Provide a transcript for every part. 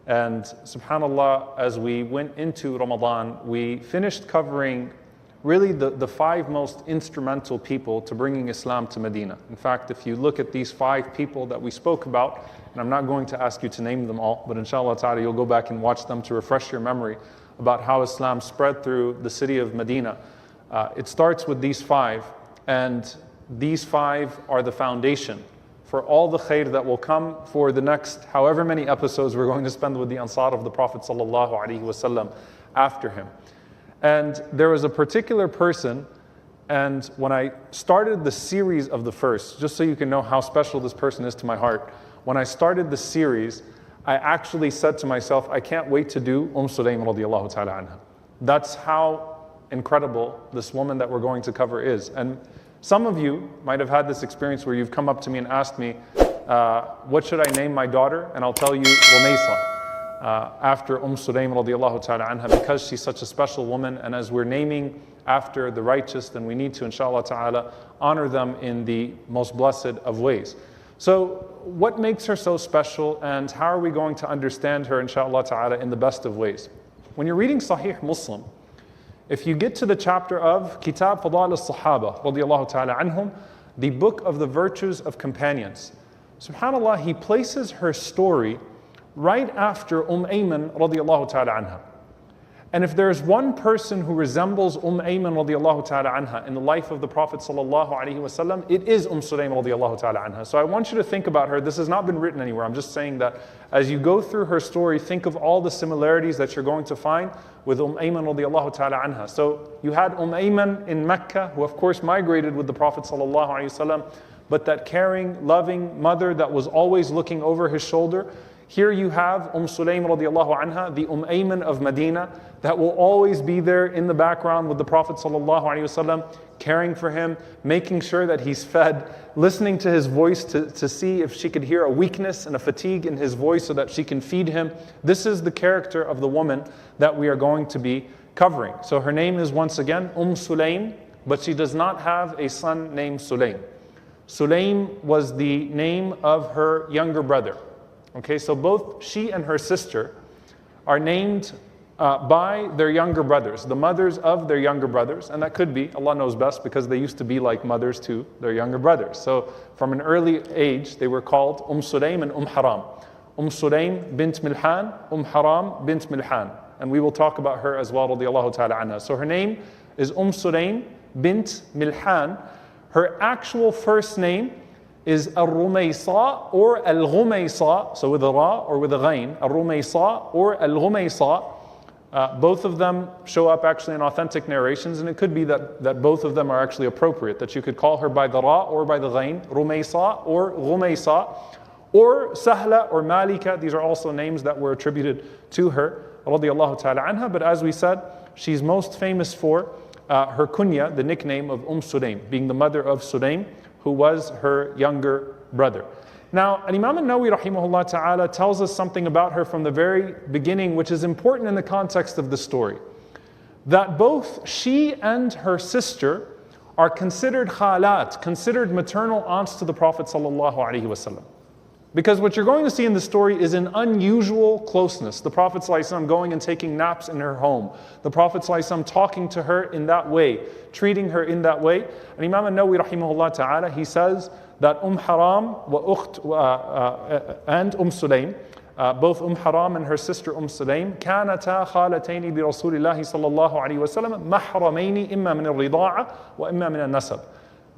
And subhanAllah, as we went into Ramadan, we finished covering really the 5 most instrumental people to bringing Islam to Medina. In fact, if you look at these 5 people that we spoke about, and I'm not going to ask you to name them all, but inshallah ta'ala you'll go back and watch them to refresh your memory about how Islam spread through the city of Medina. It starts with these 5, and these 5 are the foundation for all the khair that will come for the next however many episodes we're going to spend with the Ansar of the Prophet sallallahu alaihi wasallam after him. And there was a particular person, and when I started the series of the first, just so you can know how special this person is to my heart, when I started the series, I actually said to myself, I can't wait to do Sulaym radiallahu ta'ala anha. That's how incredible this woman that we're going to cover is. And some of you might have had this experience where you've come up to me and asked me, what should I name my daughter? And I'll tell you, Rumaysa. After Sulaym radiallahu ta'ala anha, because she's such a special woman, and as we're naming after the righteous, then we need to, inshallah ta'ala, honor them in the most blessed of ways. So what makes her so special, and how are we going to understand her, inshallah ta'ala, in the best of ways? When you're reading Sahih Muslim, if you get to the chapter of Kitab Fadal al-Sahaba radiallahu ta'ala anhum, the book of the virtues of companions, subhanallah, he places her story right after Ayman radiallahu ta'ala anha. And if there's one person who resembles Ayman radiallahu ta'ala anha in the life of the Prophet sallallahu alaihi wasallam, it is Sulaym radiallahu ta'ala anha. So I want you to think about her. This has not been written anywhere. I'm just saying that as you go through her story, think of all the similarities that you're going to find with Ayman radiallahu ta'ala anha. So you had Ayman in Mecca, who of course migrated with the Prophet sallallahu alaihi wasallam, but that caring, loving mother that was always looking over his shoulder. Here you have Sulaym radiallahu anha, the Ayman of Medina, that will always be there in the background with the Prophet sallallahu alaihi wasallam, caring for him, making sure that he's fed, listening to his voice to see if she could hear a weakness and a fatigue in his voice so that she can feed him. This is the character of the woman that we are going to be covering. So her name is once again Sulaym, but she does not have a son named Sulaym. Sulaym was the name of her younger brother. Okay, so both she and her sister are named by their younger brothers, the mothers of their younger brothers, and that could be, Allah knows best, because they used to be like mothers to their younger brothers. So from an early age, they were called Sulaym and Haram. Sulaym bint Milhan, Haram bint Milhan. And we will talk about her as well, radiallahu ta'ala anha. So her name is Sulaym bint Milhan. Her actual first name is Al-Rumaysa or Al-Ghumaysa, so with a Ra or with a Ghain, Al-Rumaysa or Al-Ghumaysa. Both of them show up actually in authentic narrations, and it could be that both of them are actually appropriate, that you could call her by the Ra or by the Ghain, Rumaysa or Ghumaysa, or Sahla or Malika. These are also names that were attributed to her, radiyallahu ta'ala anha. But as we said, she's most famous for her kunya, the nickname of Sulaym, being the mother of Sulaym, who was her younger brother. Now, Imam al-Nawawi rahimahullah ta'ala tells us something about her from the very beginning, which is important in the context of the story. That both she and her sister are considered khalat, considered maternal aunts to the Prophet sallallahu alaihi wasallam. Because what you're going to see in the story is an unusual closeness. The Prophet ﷺ going and taking naps in her home. The Prophet ﷺ talking to her in that way, treating her in that way. And Imam al-Nawawi rahimahullah ta'ala, he says that Haram and Sulaym, both Haram and her sister Sulaym, كانتا خالتين برسول الله صلى الله عليه وسلم محرمين إما من الرضاعة وإما من النسب.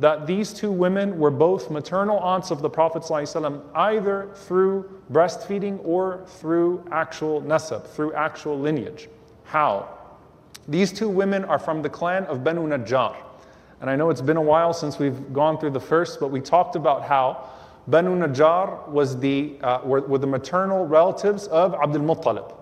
That these two women were both maternal aunts of the Prophet ﷺ, either through breastfeeding or through actual nasab, through actual lineage. How? These two women are from the clan of Banu Najjar. And I know it's been a while since we've gone through the first, but we talked about how Banu Najjar were the maternal relatives of Abdul Muttalib.